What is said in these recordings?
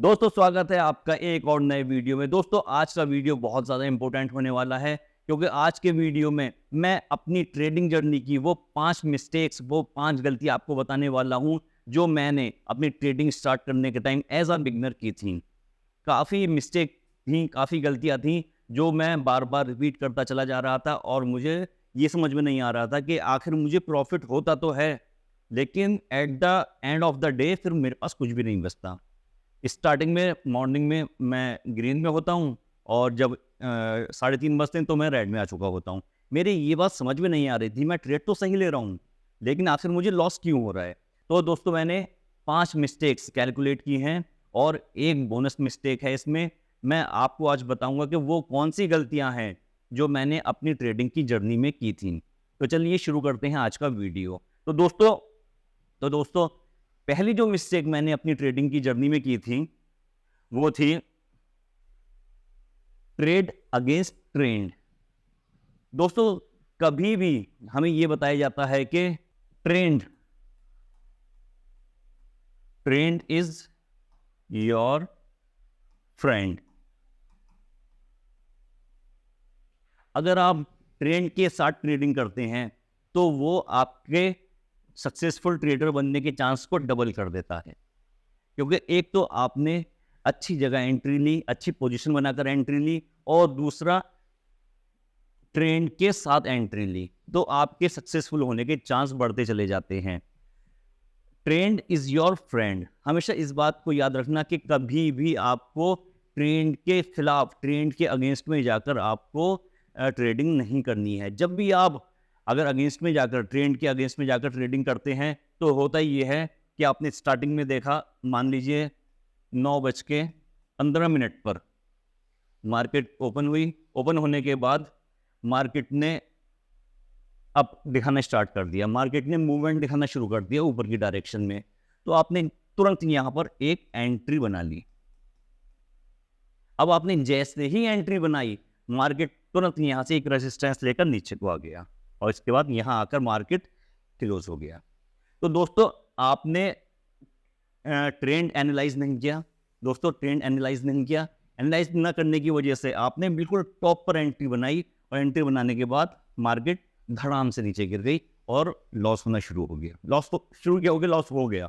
दोस्तों स्वागत है आपका एक और नए वीडियो में। दोस्तों आज का वीडियो बहुत ज़्यादा इंपॉर्टेंट होने वाला है क्योंकि आज के वीडियो में मैं अपनी ट्रेडिंग जर्नी की वो 5 मिस्टेक्स, वो 5 गलतियां आपको बताने वाला हूं जो मैंने अपनी ट्रेडिंग स्टार्ट करने के टाइम एज अ बिगनर की थी। काफ़ी मिस्टेक थी, काफ़ी गलतियां थी जो मैं बार बार रिपीट करता चला जा रहा था और मुझे ये समझ में नहीं आ रहा था कि आखिर मुझे प्रॉफिट होता तो है, लेकिन at the end of the day फिर मेरे पास कुछ भी नहीं बचता। स्टार्टिंग में मॉर्निंग में मैं ग्रीन में होता हूँ और जब 3:30 बजते हैं तो मैं रेड में आ चुका होता हूँ। मेरी ये बात समझ में नहीं आ रही थी, मैं ट्रेड तो सही ले रहा हूँ लेकिन आखिर मुझे लॉस क्यों हो रहा है। तो दोस्तों मैंने 5 मिस्टेक्स कैलकुलेट की हैं और एक बोनस मिस्टेक है इसमें। मैं आपको आज बताऊंगा कि वो कौन सी गलतियां हैं जो मैंने अपनी ट्रेडिंग की जर्नी में की थी। तो चलिए शुरू करते हैं आज का वीडियो। तो दोस्तों पहली जो मिस्टेक मैंने अपनी ट्रेडिंग की जर्नी में की थी वो थी ट्रेड अगेंस्ट ट्रेंड। दोस्तों कभी भी हमें यह बताया जाता है कि trend trend is your friend. अगर आप ट्रेंड के साथ ट्रेडिंग करते हैं तो वो आपके सक्सेसफुल ट्रेडर बनने के चांस को डबल कर देता है, क्योंकि एक तो आपने अच्छी जगह एंट्री ली, अच्छी पोजीशन बनाकर एंट्री ली, और दूसरा ट्रेंड के साथ एंट्री ली, तो आपके सक्सेसफुल होने के चांस बढ़ते चले जाते हैं। Trend is your friend. हमेशा इस बात को याद रखना कि कभी भी आपको ट्रेंड के खिलाफ, ट्रेंड के अगेंस्ट में जाकर आपको ट्रेडिंग नहीं करनी है। जब भी आप अगर अगेंस्ट में जाकर, ट्रेंड के अगेंस्ट में जाकर ट्रेडिंग करते हैं तो होता ही है कि आपने स्टार्टिंग में देखा, मान लीजिए 9:15 पर मार्केट ओपन हुई। ओपन होने के बाद मार्केट ने अप दिखाना स्टार्ट कर दिया, मार्केट ने मूवमेंट दिखाना शुरू कर दिया ऊपर की डायरेक्शन में, तो आपने तुरंत यहां पर एक एंट्री बना ली। अब आपने जैसे ही एंट्री बनाई, मार्केट तुरंत यहां से एक रेजिस्टेंस लेकर नीचे को आ गया और इसके बाद यहां आकर मार्केट क्लोज हो गया। तो दोस्तों आपने ट्रेंड एनालाइज नहीं किया। दोस्तों ट्रेंड एनालाइज नहीं किया, एनालाइज ना करने की वजह से आपने बिल्कुल टॉप पर एंट्री बनाई और एंट्री बनाने के बाद मार्केट धड़ाम से नीचे गिर गई और लॉस होना शुरू हो गया। लॉस तो शुरू क्या हो गया, लॉस हो गया।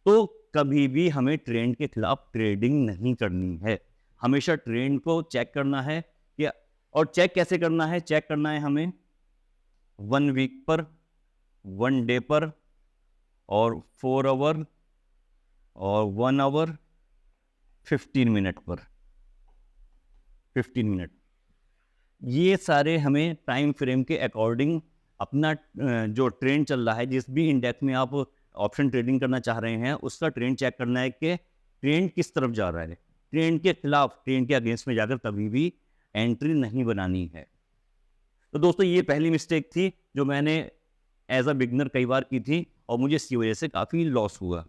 तो कभी भी हमें ट्रेंड के खिलाफ ट्रेडिंग नहीं करनी है। हमेशा ट्रेंड को चेक करना है कि, और चेक कैसे करना है, चेक करना है हमें 1 वीक पर, 1 डे पर, और 4 आवर, और 1 आवर, 15 मिनट पर, 15 मिनट। ये सारे हमें टाइम फ्रेम के अकॉर्डिंग अपना जो ट्रेंड चल रहा है, जिस भी इंडेक्स में आप ऑप्शन ट्रेडिंग करना चाह रहे हैं, उसका ट्रेंड चेक करना है कि ट्रेंड किस तरफ जा रहा है। ट्रेंड के खिलाफ, ट्रेंड के अगेंस्ट में जाकर कभी भी एंट्री नहीं बनानी है। तो दोस्तों ये पहली मिस्टेक थी जो मैंने एज अ बिगनर कई बार की थी और मुझे इसकी वजह से काफ़ी लॉस हुआ।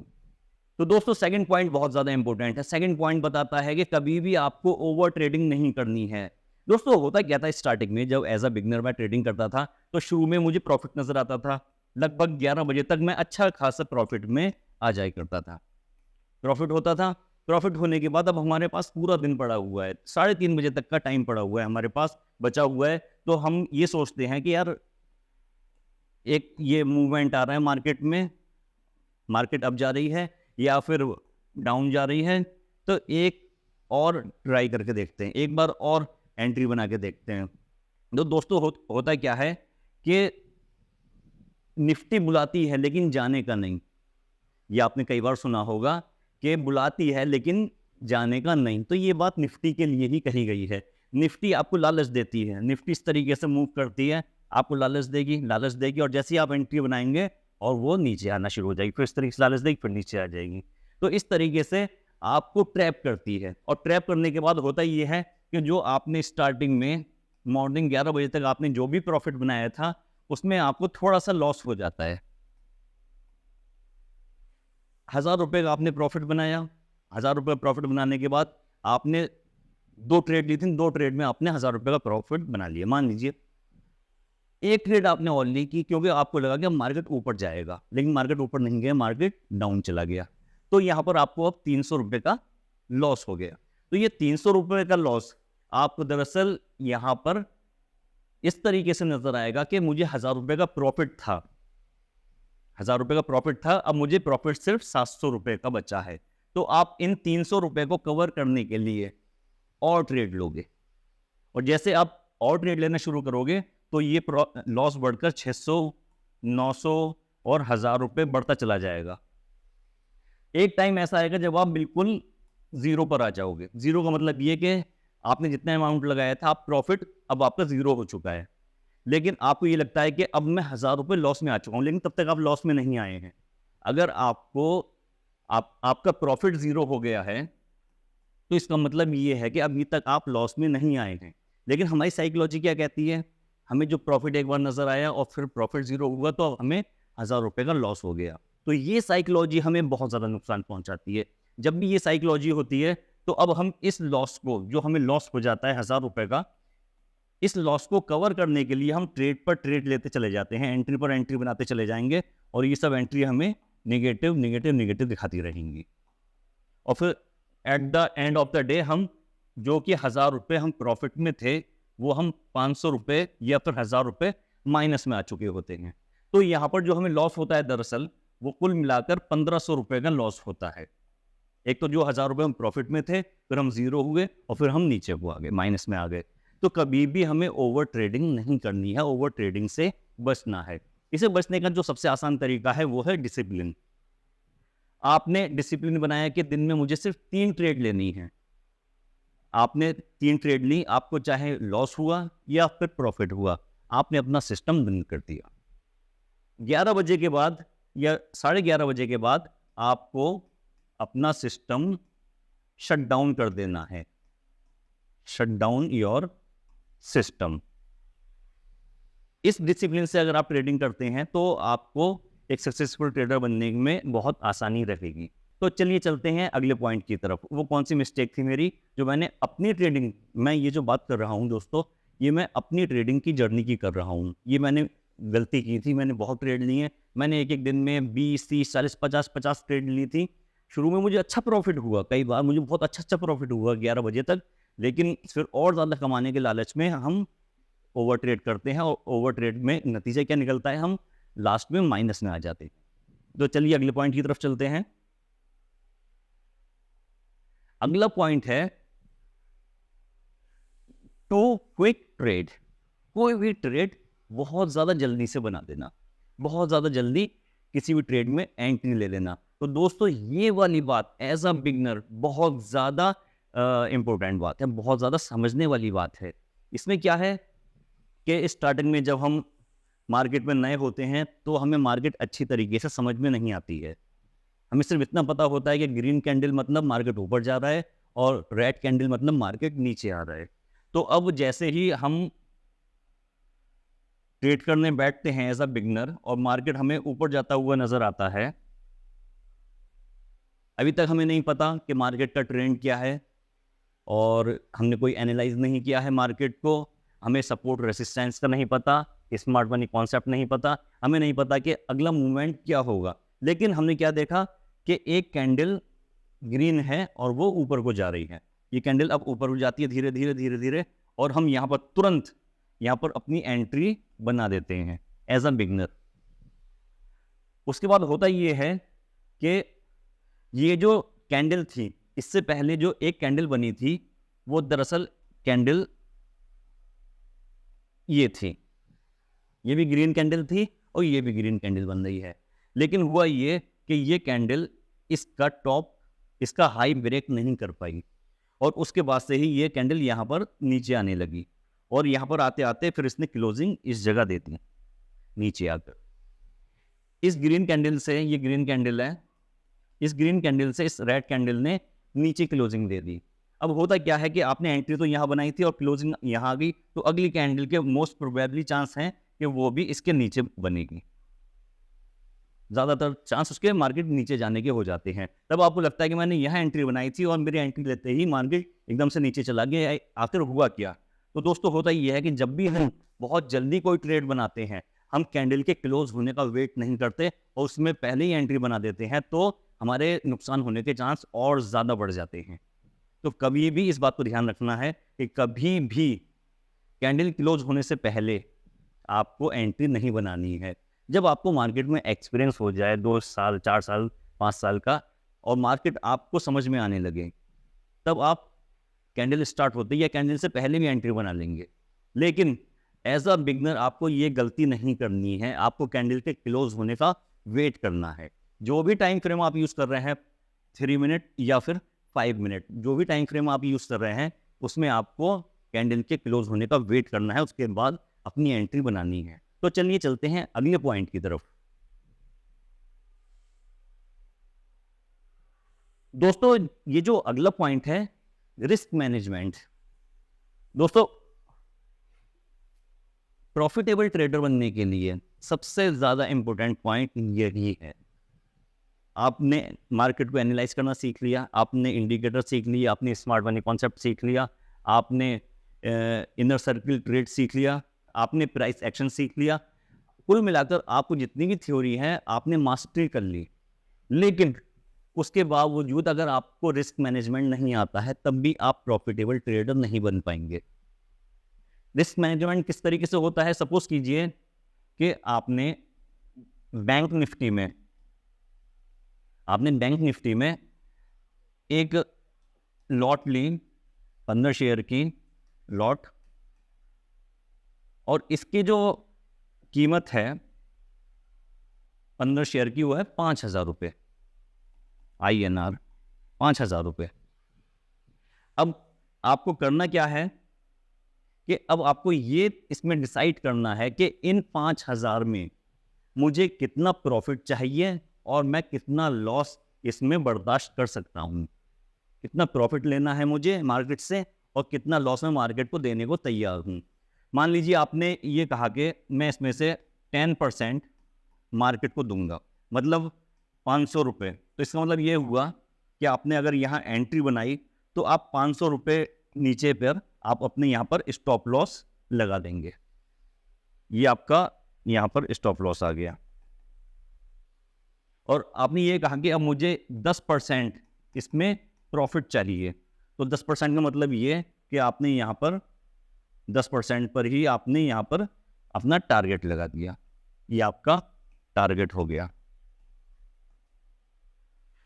तो दोस्तों सेकंड पॉइंट बहुत ज़्यादा इंपॉर्टेंट है। सेकंड पॉइंट बताता है कि कभी भी आपको ओवर ट्रेडिंग नहीं करनी है। दोस्तों होता क्या था, स्टार्टिंग में जब एज अ बिगनर मैं ट्रेडिंग करता था तो शुरू में मुझे प्रॉफिट नजर आता था। लगभग 11 बजे तक मैं अच्छा खासा प्रॉफिट में आ जाया करता था, प्रॉफिट होता था। प्रॉफिट होने के बाद अब हमारे पास पूरा दिन पड़ा हुआ है, 3:30 बजे तक का टाइम पड़ा हुआ है हमारे पास, बचा हुआ है। तो हम ये सोचते हैं कि यार एक ये मूवमेंट आ रहा है मार्केट में, मार्केट अप जा रही है या फिर डाउन जा रही है, तो एक और ट्राई करके देखते हैं, एक बार और एंट्री बना के देखते हैं। तो दोस्तों होता क्या है कि निफ्टी बुलाती है लेकिन जाने का नहीं। ये आपने कई बार सुना होगा कि बुलाती है लेकिन जाने का नहीं। तो ये बात निफ्टी के लिए ही कही गई है। निफ्टी आपको लालच देती है, निफ्टी इस तरीके से मूव करती है, आपको लालच देगी और जैसे ही आप एंट्री बनाएंगे और वो नीचे आना शुरू हो जाएगी, फिर इस तरीके से लालच देगी, फिर नीचे आ जाएगी। तो इस तरीके से आपको ट्रैप करती है, और ट्रैप करने के बाद होता ये है कि जो आपने स्टार्टिंग में मॉर्निंग 11 बजे तक आपने जो भी प्रॉफिट बनाया था उसमें आपको थोड़ा सा लॉस हो जाता है। 1000 रुपये का आपने प्रॉफिट बनाया, 1000 रुपये प्रॉफिट बनाने के बाद आपने 2 ट्रेड ली थी, 2 ट्रेड में आपने 1000 रुपये का प्रॉफिट बना लिया। मान लीजिए एक ट्रेड आपने और ली की क्योंकि आपको लगा कि मार्केट ऊपर जाएगा, लेकिन मार्केट ऊपर नहीं गया, मार्केट डाउन चला गया। तो यहाँ पर आपको अब 300 रुपये का लॉस हो गया। तो ये 300 रुपए का लॉस आपको दरअसल यहाँ पर इस तरीके से नजर आएगा कि मुझे 1000 रुपए का प्रॉफिट था, 1000 रुपए का प्रॉफिट था, अब मुझे प्रॉफिट सिर्फ 700 रुपए का बचा है। तो आप इन 300 रुपए को कवर करने के लिए और ट्रेड लोगे, और जैसे आप और ट्रेड लेना शुरू करोगे तो ये लॉस बढ़कर 600, 900 और 1000 रुपए बढ़ता चला जाएगा। एक टाइम ऐसा आएगा जब आप बिल्कुल जीरो पर आ जाओगे। जीरो का मतलब ये कि आपने जितना अमाउंट लगाया था, आप प्रॉफिट अब आपका जीरो हो चुका है, लेकिन आपको ये लगता है कि अब मैं 1000 रुपए लॉस में आ चुका हूं, लेकिन तब तक आप लॉस में नहीं आए हैं। अगर आपका प्रॉफिट जीरो हो गया है तो इसका मतलब ये है कि अभी तक आप लॉस में नहीं आए हैं। लेकिन हमारी साइकोलॉजी क्या कहती है, हमें जो प्रॉफिट एक बार नजर आया और फिर प्रॉफिट जीरो हुआ तो हमें 1000 रुपए का लॉस हो गया। तो ये साइकोलॉजी हमें बहुत ज्यादा नुकसान पहुंचाती है। जब भी ये साइकोलॉजी होती है तो अब हम इस लॉस को, जो हमें लॉस हो जाता है 1000 रुपए का, इस लॉस को कवर करने के लिए हम ट्रेड पर ट्रेड लेते चले जाते हैं, एंट्री पर एंट्री बनाते चले जाएंगे, और ये सब एंट्री हमें नेगेटिव नेगेटिव नेगेटिव दिखाती रहेंगी। और फिर at the end of the day हम जो कि 1000 रुपए हम प्रॉफिट में थे, वो हम 500 रुपए या फिर 1000 रुपए माइनस में आ चुके होते हैं। तो यहाँ पर जो हमें लॉस होता है दरअसल वो कुल मिलाकर 1500 रुपए का लॉस होता है। एक तो जो 1000 रुपए हम प्रॉफिट में थे, फिर हम जीरो हुए और फिर हम नीचे को आ गए, माइनस में आ गए। तो कभी भी हमें ओवर ट्रेडिंग नहीं करनी है, ओवर ट्रेडिंग से बचना है। इसे बचने का जो सबसे आसान तरीका है वो है डिसिप्लिन। आपने डिसिप्लिन बनाया कि दिन में मुझे सिर्फ 3 ट्रेड लेनी है, आपने 3 ट्रेड ली, आपको चाहे लॉस हुआ या फिर प्रॉफिट हुआ, आपने अपना सिस्टम बंद कर दिया। 11 बजे के बाद या 11:30 बजे के बाद आपको अपना सिस्टम शट डाउन कर देना है। Shut down your system. इस डिसिप्लिन से अगर आप ट्रेडिंग करते हैं तो आपको एक सक्सेसफुल ट्रेडर बनने में बहुत आसानी रहेगी। तो चलिए चलते हैं अगले पॉइंट की तरफ। वो कौन सी मिस्टेक थी मेरी, जो मैंने अपनी ट्रेडिंग, मैं ये जो बात कर रहा हूं दोस्तों, ये मैं अपनी ट्रेडिंग की जर्नी की कर रहा हूं। ये मैंने गलती की थी, मैंने बहुत ट्रेड लिए हैं। मैंने एक एक दिन में 20, 30, 40, 50 ट्रेड ली थी। शुरू में मुझे अच्छा प्रॉफिट हुआ, कई बार मुझे बहुत अच्छा प्रॉफिट हुआ 11 बजे तक, लेकिन फिर और ज़्यादा कमाने के लालच में हम ओवर ट्रेड करते हैं, और ओवर ट्रेड में नतीजा क्या निकलता है, हम लास्ट में माइनस में आ जाते हैं। तो चलिए अगले पॉइंट की तरफ चलते हैं। अगला पॉइंट है टू क्विक ट्रेड। कोई भी ट्रेड बहुत ज्यादा जल्दी से बना देना, बहुत ज्यादा जल्दी किसी भी ट्रेड में एंट्री ले लेना। तो दोस्तों ये वाली बात एज अ बिगनर बहुत ज्यादा इंपॉर्टेंट बात है, बहुत ज्यादा समझने वाली बात है। इसमें क्या है कि स्टार्टिंग में जब हम मार्केट में नए होते हैं तो हमें मार्केट अच्छी तरीके से समझ में नहीं आती है। हमें सिर्फ इतना पता होता है कि ग्रीन कैंडल मतलब मार्केट ऊपर जा रहा है और रेड कैंडल मतलब मार्केट नीचे आ रहा है। तो अब जैसे ही हम ट्रेड करने बैठते हैं एज अ बिगनर और मार्केट हमें ऊपर जाता हुआ नजर आता है, अभी तक हमें नहीं पता कि मार्केट का ट्रेंड क्या है, और हमने कोई एनालाइज नहीं किया है मार्केट को, हमें सपोर्ट रेसिस्टेंस का नहीं पता, स्मार्ट मनी कॉन्सेप्ट नहीं पता, हमें नहीं पता कि अगला मूवमेंट क्या होगा। लेकिन हमने क्या देखा कि एक कैंडल ग्रीन है और वो ऊपर को जा रही है, ये कैंडल अब ऊपर को जाती है धीरे धीरे धीरे धीरे, और हम यहाँ पर तुरंत यहाँ पर अपनी एंट्री बना देते हैं एज अ बिगनर। उसके बाद होता ये है कि ये जो कैंडल थी, इससे पहले जो एक कैंडल बनी थी वो दरअसल कैंडल ये थी, ये भी ग्रीन कैंडल थी और ये भी ग्रीन कैंडल बन रही है। लेकिन हुआ ये कि ये कैंडल इसका टॉप, इसका हाई ब्रेक नहीं कर पाई, और उसके बाद से ही ये कैंडल यहाँ पर नीचे आने लगी, और यहाँ पर आते आते फिर इसने क्लोजिंग इस जगह दे दी नीचे आकर। इस ग्रीन कैंडल से, ये ग्रीन कैंडल है, इस ग्रीन कैंडल से इस रेड कैंडल ने नीचे क्लोजिंग दे दी। अब होता क्या है कि आपने एंट्री तो यहाँ बनाई थी और क्लोजिंग यहाँ आ गई, तो अगली कैंडल के मोस्ट प्रोबेबली चांस हैं कि वो भी इसके नीचे बनेगी, ज्यादातर चांस उसके मार्केट नीचे जाने के हो जाते हैं। तब आपको लगता है कि मैंने यहाँ एंट्री बनाई थी और मेरी एंट्री लेते ही मार्केट एकदम से नीचे चला गया, आखिर हुआ क्या। तो दोस्तों होता ये है कि जब भी हम बहुत जल्दी कोई ट्रेड बनाते हैं, हम कैंडल के क्लोज होने का वेट नहीं करते और उसमें पहले ही एंट्री बना देते हैं, तो हमारे नुकसान होने के चांस और ज़्यादा बढ़ जाते हैं। तो कभी भी इस बात को ध्यान रखना है कि कभी भी कैंडल क्लोज होने से पहले आपको एंट्री नहीं बनानी है। जब आपको मार्केट में एक्सपीरियंस हो जाए 2 साल, 4 साल, 5 साल का, और मार्केट आपको समझ में आने लगे, तब आप कैंडल स्टार्ट होते या कैंडल से पहले भी एंट्री बना लेंगे। लेकिन एज अ बिगनर आपको ये गलती नहीं करनी है। आपको कैंडल के क्लोज होने का वेट करना है। जो भी टाइम फ्रेम आप यूज़ कर रहे हैं, 3 मिनट या फिर 5 मिनट, जो भी टाइम फ्रेम आप यूज़ कर रहे हैं, उसमें आपको कैंडल के क्लोज होने का वेट करना है, उसके बाद अपनी एंट्री बनानी है। तो चलिए चलते हैं अगले पॉइंट की तरफ। दोस्तों, ये जो अगला पॉइंट है, रिस्क मैनेजमेंट। दोस्तों, प्रॉफिटेबल ट्रेडर बनने के लिए सबसे ज्यादा इंपॉर्टेंट पॉइंट यही है। आपने मार्केट को एनालाइज करना सीख लिया, आपने इंडिकेटर सीख लिया, आपने स्मार्ट मनी कॉन्सेप्ट सीख लिया, आपने इनर सर्किल ट्रेड सीख लिया, आपने प्राइस एक्शन सीख लिया। कुल मिलाकर आपको जितनी भी थ्योरी है आपने मास्टरी कर ली। लेकिन उसके बावजूद अगर आपको रिस्क मैनेजमेंट नहीं आता है, तब भी आप प्रॉफिटेबल ट्रेडर नहीं बन पाएंगे। रिस्क मैनेजमेंट किस तरीके से होता है? सपोज कीजिए कि आपने बैंक निफ्टी में एक लॉट ली, 15 शेयर की लॉट, और इसकी जो कीमत है 15 शेयर की वो है 5,000 रुपये, INR 5,000 रुपये। अब आपको करना क्या है कि अब आपको ये इसमें डिसाइड करना है कि इन 5,000 में मुझे कितना प्रॉफिट चाहिए और मैं कितना लॉस इसमें बर्दाश्त कर सकता हूँ। कितना प्रॉफिट लेना है मुझे मार्केट से और कितना लॉस मैं मार्केट को देने को तैयार हूँ। मान लीजिए आपने ये कहा कि मैं इसमें से 10% मार्केट को दूंगा, मतलब 500 रुपये। तो इसका मतलब ये हुआ कि आपने अगर यहाँ एंट्री बनाई तो आप 500 रुपये नीचे पर आप अपने यहाँ पर स्टॉप लॉस लगा देंगे। ये आपका यहाँ पर स्टॉप लॉस आ गया। और आपने ये कहा कि अब मुझे 10% इसमें प्रॉफिट चाहिए, तो 10% का मतलब ये कि आपने यहाँ पर 10% पर ही आपने यहाँ पर अपना टारगेट लगा दिया। ये आपका टारगेट हो गया।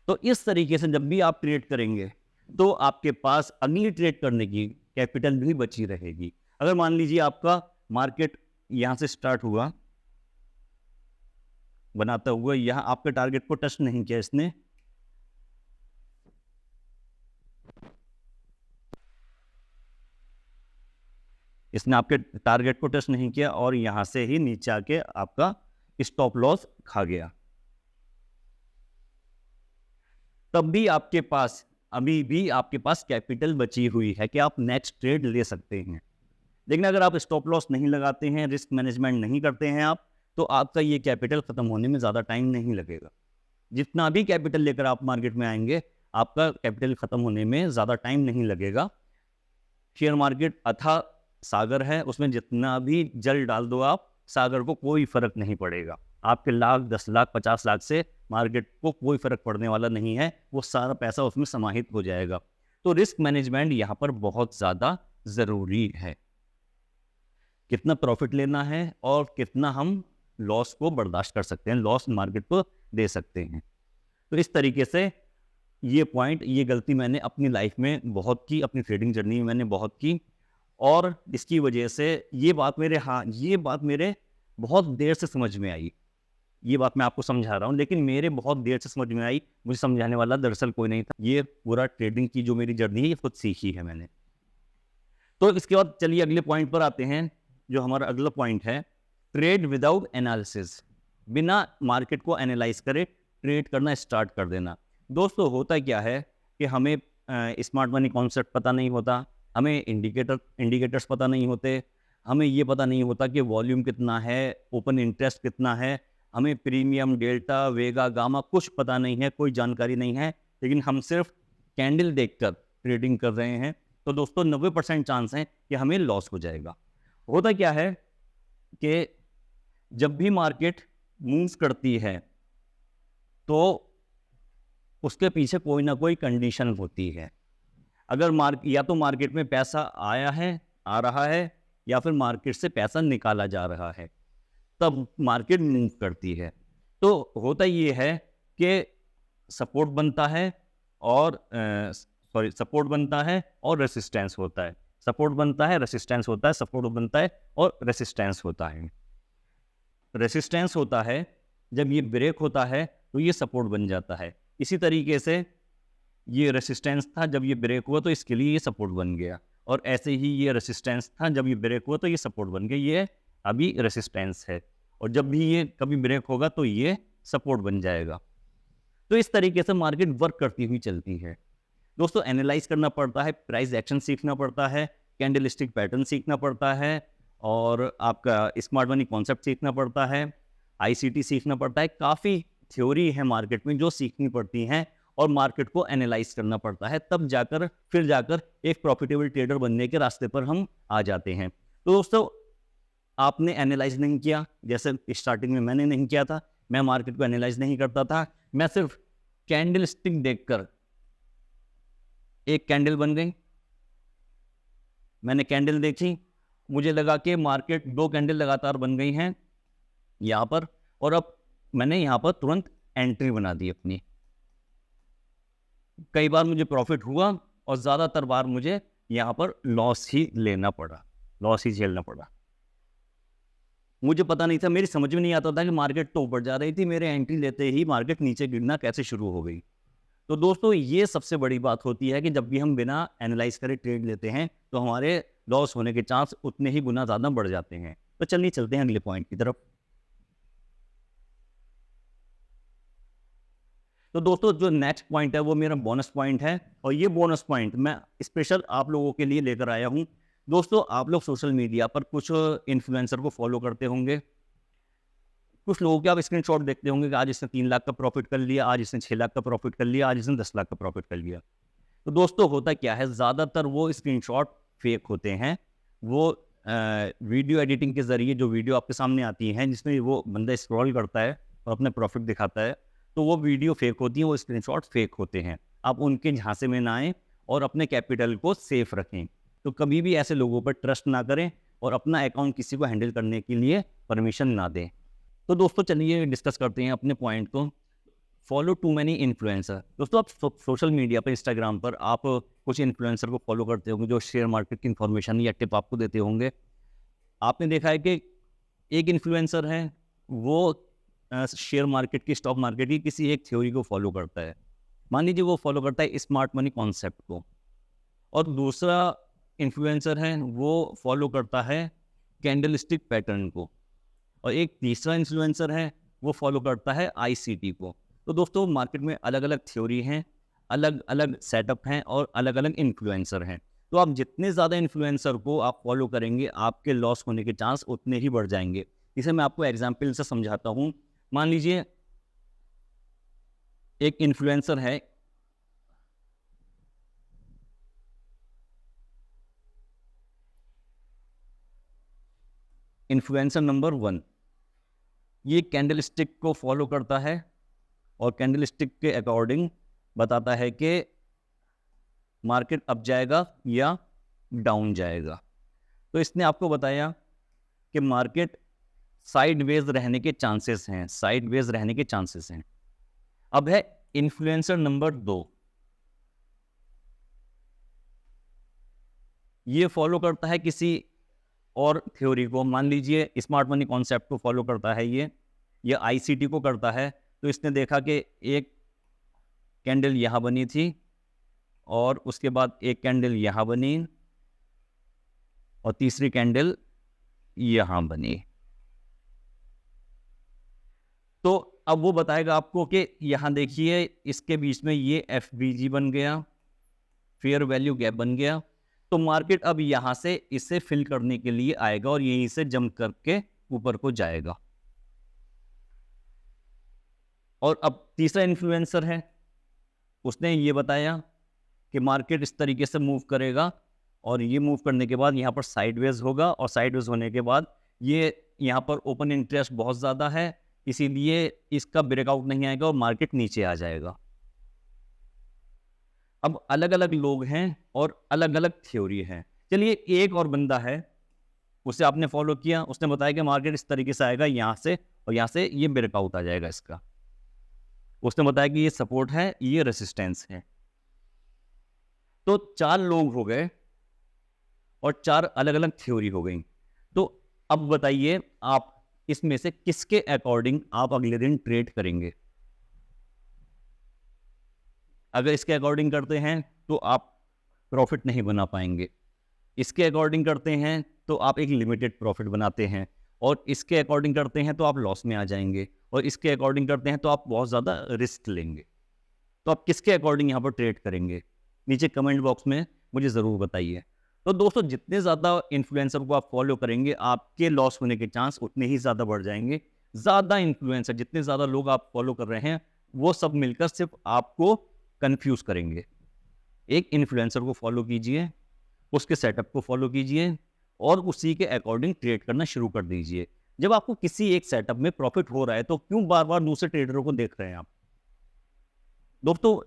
तो इस तरीके से जब भी आप ट्रेड करेंगे तो आपके पास अगली ट्रेड करने की कैपिटल भी बची रहेगी। अगर मान लीजिए आपका मार्केट यहां से स्टार्ट हुआ बनाता हुआ, यहां आपके टारगेट को टच नहीं किया इसने आपके टारगेट को टच नहीं किया और यहां से ही नीचे आके आपका स्टॉप लॉस खा गया, तब भी आपके पास अभी भी आपके पास कैपिटल बची हुई है कि आप नेक्स्ट ट्रेड ले सकते हैं। लेकिन अगर आप स्टॉप लॉस नहीं लगाते हैं, रिस्क मैनेजमेंट नहीं करते हैं आप, तो आपका ये कैपिटल खत्म होने में ज़्यादा टाइम नहीं लगेगा। जितना भी कैपिटल लेकर आप मार्केट में आएंगे, आपका कैपिटल खत्म होने में ज़्यादा टाइम नहीं लगेगा। शेयर मार्केट अथाह सागर है, उसमें जितना भी जल डाल दो आप सागर को कोई फर्क नहीं पड़ेगा। आपके लाख, 10 लाख, 50 लाख से मार्केट को कोई फर्क पड़ने वाला नहीं है, वो सारा पैसा उसमें समाहित हो जाएगा। तो रिस्क मैनेजमेंट यहाँ पर बहुत ज़्यादा ज़रूरी है। कितना प्रॉफिट लेना है और कितना हम लॉस को बर्दाश्त कर सकते हैं, लॉस मार्केट को दे सकते हैं। तो इस तरीके से ये पॉइंट, ये गलती मैंने अपनी लाइफ में बहुत की, अपनी ट्रेडिंग जर्नी में मैंने बहुत की, और इसकी वजह से ये बात मेरे बहुत देर से समझ में आई। ये बात मैं आपको समझा रहा हूँ, लेकिन मेरे बहुत देर से समझ में आई। मुझे समझाने वाला दरअसल कोई नहीं था। ये पूरा ट्रेडिंग की जो मेरी जर्नी है, ये खुद सीखी है मैंने। तो इसके बाद चलिए अगले पॉइंट पर आते हैं। जो हमारा अगला पॉइंट है, ट्रेड विदाउट एनालिसिस। बिना मार्केट को एनालाइज करे ट्रेड करना स्टार्ट कर देना। दोस्तों, होता क्या है कि हमें स्मार्ट मनी कॉन्सेप्ट पता नहीं होता, हमें इंडिकेटर्स पता नहीं होते, हमें ये पता नहीं होता कि वॉल्यूम कितना है, ओपन इंटरेस्ट कितना है, हमें प्रीमियम, डेल्टा, वेगा, गामा कुछ पता नहीं है, कोई जानकारी नहीं है, लेकिन हम सिर्फ कैंडल देखकर ट्रेडिंग कर रहे हैं। तो दोस्तों 90% चांस है कि हमें लॉस हो जाएगा। होता क्या है कि जब भी मार्केट मूव करती है तो उसके पीछे कोई ना कोई कंडीशन होती है। अगर या तो मार्केट में पैसा आया है, आ रहा है, या फिर मार्केट से पैसा निकाला जा रहा है, तब मार्केट मूव करती है। तो होता ये है कि सपोर्ट बनता है और सपोर्ट बनता है और रेसिस्टेंस होता है, सपोर्ट बनता है, रेसिस्टेंस होता है, सपोर्ट बनता है और रेसिस्टेंस होता है। रेसिस्टेंस होता है जब ये ब्रेक होता है तो ये सपोर्ट बन जाता है। इसी तरीके से ये रेसिस्टेंस था, जब ये ब्रेक हुआ तो इसके लिए ये सपोर्ट बन गया, और ऐसे ही ये रेसिस्टेंस था, जब ये ब्रेक हुआ तो ये सपोर्ट बन गया। ये अभी रेसिस्टेंस है, और जब भी ये कभी ब्रेक होगा तो ये सपोर्ट बन जाएगा। तो इस तरीके से मार्केट वर्क करती हुई चलती है। दोस्तों, एनालाइज करना पड़ता है, प्राइस एक्शन सीखना पड़ता है, कैंडलस्टिक पैटर्न सीखना पड़ता है, और आपका स्मार्ट मनी कॉन्सेप्ट सीखना पड़ता है, आईसीटी सीखना पड़ता है। काफ़ी थ्योरी है मार्केट में जो सीखनी पड़ती हैं, और मार्केट को एनालाइज करना पड़ता है, तब जाकर फिर जाकर एक प्रॉफिटेबल ट्रेडर बनने के रास्ते पर हम आ जाते हैं। तो दोस्तों, आपने एनालाइज नहीं किया, जैसे स्टार्टिंग में मैंने नहीं किया था, मैं मार्केट को एनालाइज नहीं करता था, मैं सिर्फ कैंडलस्टिक देखकर, एक कैंडल बन गई, मैंने कैंडल देखी, मुझे लगा कि मार्केट 2 कैंडल लगातार बन गई हैं यहाँ पर, और अब मैंने यहाँ पर तुरंत एंट्री बना दी अपनी। कई बार मुझे प्रॉफिट हुआ और ज़्यादातर बार मुझे यहाँ पर लॉस ही लेना पड़ा, लॉस ही झेलना पड़ा। मुझे पता नहीं था, मेरी समझ में नहीं आता था कि मार्केट तो ऊपर जा रही थी, मेरे एंट्री लेते ही मार्केट नीचे गिरना कैसे शुरू हो गई। तो दोस्तों, ये सबसे बड़ी बात होती है कि जब भी हम बिना एनालाइज करे ट्रेड लेते हैं तो हमारे लॉस होने के चांस उतने ही गुना ज़्यादा बढ़ जाते हैं। तो चलिए चलते हैं अगले पॉइंट की तरफ। तो दोस्तों, जो नेक्स्ट पॉइंट है वो मेरा बोनस पॉइंट है, और ये बोनस पॉइंट मैं स्पेशल आप लोगों के लिए लेकर आया हूँ। दोस्तों, आप लोग सोशल मीडिया पर कुछ इन्फ्लुएंसर को फॉलो करते होंगे, कुछ लोगों के आप स्क्रीनशॉट देखते होंगे कि आज इसने 3 लाख का प्रॉफिट कर लिया, आज इसने 6 लाख का प्रॉफिट कर लिया, आज इसने 10 लाख का प्रॉफिट कर लिया। तो दोस्तों, होता क्या है, ज़्यादातर वो स्क्रीनशॉट फेक होते हैं। वो वीडियो एडिटिंग के ज़रिए जो वीडियो आपके सामने आती हैं, जिसमें वो बंदा स्क्रॉल करता है और अपने प्रॉफिट दिखाता है, तो वो वीडियो फेक होती है, वो स्क्रीनशॉट फेक होते हैं। आप उनके झांसे में ना आएँ और अपने कैपिटल को सेफ रखें। तो कभी भी ऐसे लोगों पर ट्रस्ट ना करें और अपना अकाउंट किसी को हैंडल करने के लिए परमिशन ना दें। तो दोस्तों, चलिए डिस्कस करते हैं अपने पॉइंट को। Follow to many influencer. दोस्तों, आप सोशल मीडिया पर, इंस्टाग्राम पर आप कुछ इन्फ्लुएंसर को फॉलो करते होंगे जो शेयर मार्केट की इन्फॉर्मेशन या टिप आपको देते होंगे। आपने देखा है कि एक इन्फ्लुएंसर है, वो शेयर मार्केट की, स्टॉक मार्केट की किसी एक थ्योरी को फॉलो करता है। मान लीजिए वो फॉलो करता है स्मार्ट मनी कॉन्सेप्ट को, और दूसरा इन्फ्लुएंसर है वो फॉलो करता है कैंडलस्टिक पैटर्न को, और एक तीसरा इन्फ्लुएंसर है वो फॉलो करता है आईसीटी को। तो दोस्तों, मार्केट में अलग अलग थ्योरी हैं, अलग अलग सेटअप हैं और अलग अलग इन्फ्लुएंसर हैं। तो आप जितने ज़्यादा इन्फ्लुएंसर को आप फॉलो करेंगे, आपके लॉस होने के चांस उतने ही बढ़ जाएंगे। इसे मैं आपको एग्जाम्पल से समझाता हूँ। मान लीजिए एक इन्फ्लुएंसर है, इन्फ्लुएंसर नंबर 1, ये कैंडलस्टिक को फॉलो करता है और कैंडलस्टिक के अकॉर्डिंग बताता है कि मार्केट अप जाएगा या डाउन जाएगा। तो इसने आपको बताया कि मार्केट साइडवेज रहने के चांसेस हैं, साइडवेज रहने के चांसेस हैं। अब है इन्फ्लुएंसर नंबर 2, ये फॉलो करता है किसी और थ्योरी को। मान लीजिए स्मार्ट मनी कॉन्सेप्ट को फॉलो करता है ये आईसीटी को करता है। तो इसने देखा कि एक कैंडल यहाँ बनी थी, और उसके बाद एक कैंडल यहाँ बनी, और तीसरी कैंडल यहाँ बनी। तो अब वो बताएगा आपको कि यहाँ देखिए, इसके बीच में ये एफबीजी बन गया, फेयर वैल्यू गैप बन गया। तो मार्केट अब यहाँ से इसे फिल करने के लिए आएगा और यहीं से जंप करके ऊपर को जाएगा। और अब तीसरा इन्फ्लुएंसर है, उसने ये बताया कि मार्केट इस तरीके से मूव करेगा, और ये मूव करने के बाद यहाँ पर साइडवेज होगा, और साइडवेज होने के बाद ये यहाँ पर ओपन इंटरेस्ट बहुत ज़्यादा है, इसीलिए इसका ब्रेकआउट नहीं आएगा और मार्केट नीचे आ जाएगा। अब अलग अलग लोग हैं और अलग अलग थ्योरी है। चलिए एक और बंदा है, उसे आपने फॉलो किया, उसने बताया कि मार्केट इस तरीके से आएगा यहाँ से, और यहाँ से ये ब्रेकआउट आ जाएगा इसका। उसने बताया कि ये सपोर्ट है, ये रेसिस्टेंस है। तो 4 लोग हो गए और 4 अलग अलग थ्योरी हो गई। तो अब बताइए आप इसमें से किसके अकॉर्डिंग आप अगले दिन ट्रेड करेंगे? अगर इसके अकॉर्डिंग करते हैं तो आप प्रॉफिट नहीं बना पाएंगे, इसके अकॉर्डिंग करते हैं तो आप एक लिमिटेड प्रॉफिट बनाते हैं, और इसके अकॉर्डिंग करते हैं तो आप लॉस में आ जाएंगे, और इसके अकॉर्डिंग करते हैं तो आप बहुत ज़्यादा रिस्क लेंगे। तो आप किसके अकॉर्डिंग यहाँ पर ट्रेड करेंगे? नीचे कमेंट बॉक्स में मुझे ज़रूर बताइए। तो दोस्तों जितने ज़्यादा इन्फ्लुएंसर को आप फॉलो करेंगे, आपके लॉस होने के चांस उतने ही ज़्यादा बढ़ जाएंगे। ज़्यादा इन्फ्लुएंसर, जितने ज़्यादा लोग आप फॉलो कर रहे हैं, वो सब मिलकर सिर्फ आपको कंफ्यूज करेंगे। एक इन्फ्लुएंसर को फॉलो कीजिए, उसके सेटअप को फॉलो कीजिए और उसी के अकॉर्डिंग ट्रेड करना शुरू कर दीजिए। जब आपको किसी एक सेटअप में प्रॉफिट हो रहा है तो क्यों बार बार दूसरे ट्रेडरों को देख रहे हैं आप? दोस्तों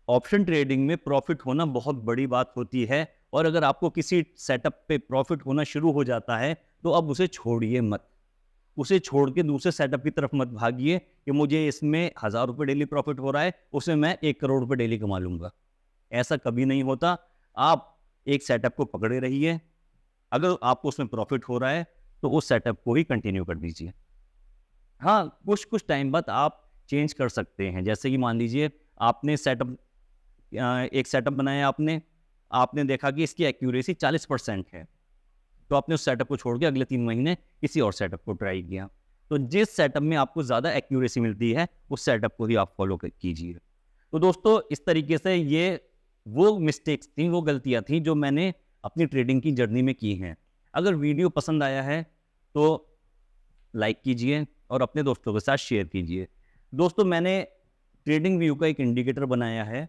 ऑप्शन ट्रेडिंग में प्रॉफिट होना बहुत बड़ी बात होती है, और अगर आपको किसी सेटअप पे प्रॉफिट होना शुरू हो जाता है तो अब उसे छोड़िए मत। उसे छोड़ के दूसरे सेटअप की तरफ मत भागिए कि मुझे इसमें 1000 रुपये डेली प्रॉफिट हो रहा है, उसमें मैं 1 करोड़ रुपये डेली कमा लूंगा। ऐसा कभी नहीं होता। आप एक सेटअप को पकड़े रहिए, अगर आपको उसमें प्रॉफिट हो रहा है तो उस सेटअप को ही कंटिन्यू कर दीजिए। हाँ, कुछ कुछ टाइम बाद आप चेंज कर सकते हैं। जैसे कि मान लीजिए आपने एक सेटअप बनाया, आपने देखा कि इसकी एक्यूरेसी 40% है, तो आपने उस सेटअप को छोड़ के अगले 3 महीने किसी और सेटअप को ट्राई किया। तो जिस सेटअप में आपको ज़्यादा एक्यूरेसी मिलती है उस सेटअप को ही आप फॉलो कीजिए। तो दोस्तों इस तरीके से ये वो मिस्टेक्स थी, वो गलतियाँ थी जो मैंने अपनी ट्रेडिंग की जर्नी में की हैं। अगर वीडियो पसंद आया है तो लाइक कीजिए और अपने दोस्तों के साथ शेयर कीजिए। दोस्तों मैंने ट्रेडिंग व्यू का एक इंडिकेटर बनाया है,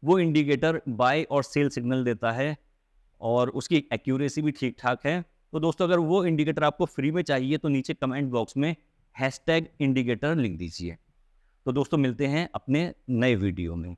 वो इंडिकेटर बाय और सेल सिग्नल देता है और उसकी एक्यूरेसी भी ठीक ठाक है। तो दोस्तों अगर वो इंडिकेटर आपको फ्री में चाहिए तो नीचे कमेंट बॉक्स में #इंडिकेटर लिख दीजिए। तो दोस्तों मिलते हैं अपने नए वीडियो में।